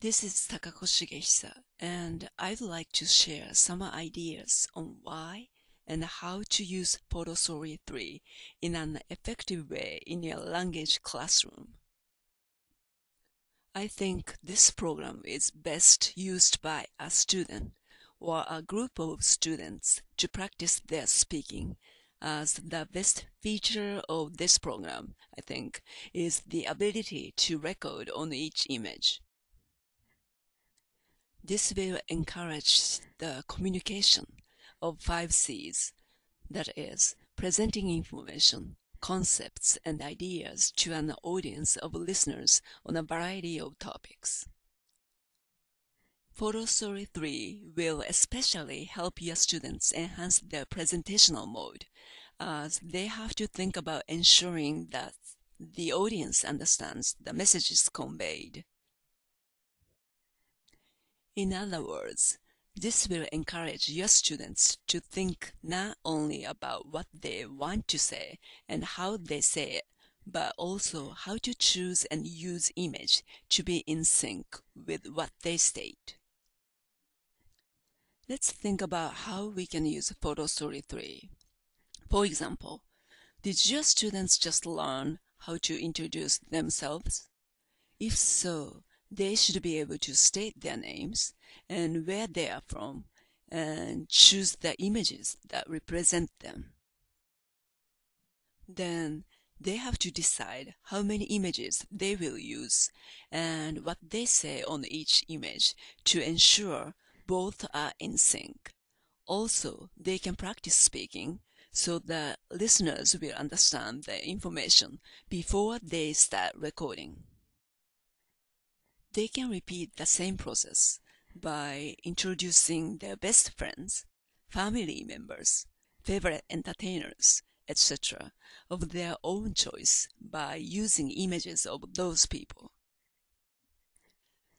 This is Takako Shigehisa, and I'd like to share some ideas on why and how to use Photostory 3 in an effective way in your language classroom. I think this program is best used by a student or a group of students to practice their speaking, as the best feature of this program, I think, is the ability to record on each image. This will encourage the communication of 5 C's, that is, presenting information, concepts, and ideas to an audience of listeners on a variety of topics. Photostory 3 will especially help your students enhance their presentational mode, as they have to think about ensuring that the audience understands the messages conveyed. In other words, this will encourage your students to think not only about what they want to say and how they say it, but also how to choose and use image to be in sync with what they state. Let's think about how we can use Photostory 3. For example, did your students just learn how to introduce themselves? If so, they should be able to state their names and where they are from and choose the images that represent them. Then they have to decide how many images they will use and what they say on each image to ensure both are in sync. Also, they can practice speaking so that listeners will understand the information before they start recording. They can repeat the same process by introducing their best friends, family members, favorite entertainers, etc. of their own choice by using images of those people.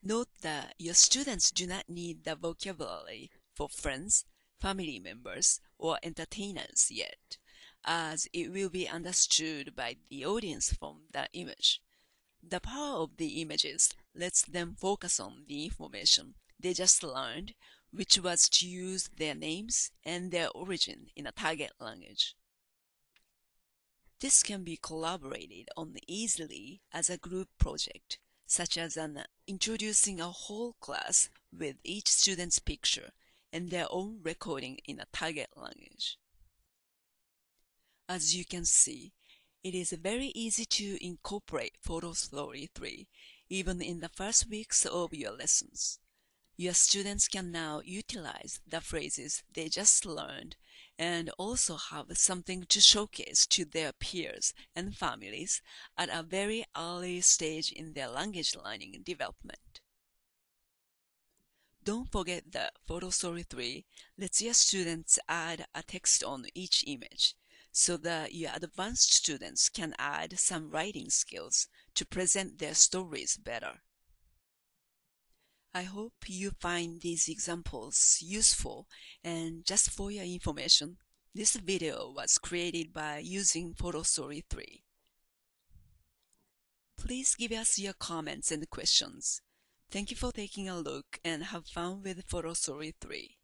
Note that your students do not need the vocabulary for friends, family members, or entertainers yet, as it will be understood by the audience from the image. The power of the images lets them focus on the information they just learned, which was to use their names and their origin in a target language. This can be collaborated on easily as a group project, such as introducing a whole class with each student's picture and their own recording in a target language. As you can see, it is very easy to incorporate Photostory 3 even in the first weeks of your lessons. Your students can now utilize the phrases they just learned and also have something to showcase to their peers and families at a very early stage in their language learning development. Don't forget that Photostory 3 lets your students add a text on each image, so that your advanced students can add some writing skills to present their stories better. I hope you find these examples useful, and just for your information, this video was created by using Photostory 3. Please give us your comments and questions. Thank you for taking a look and have fun with Photostory 3.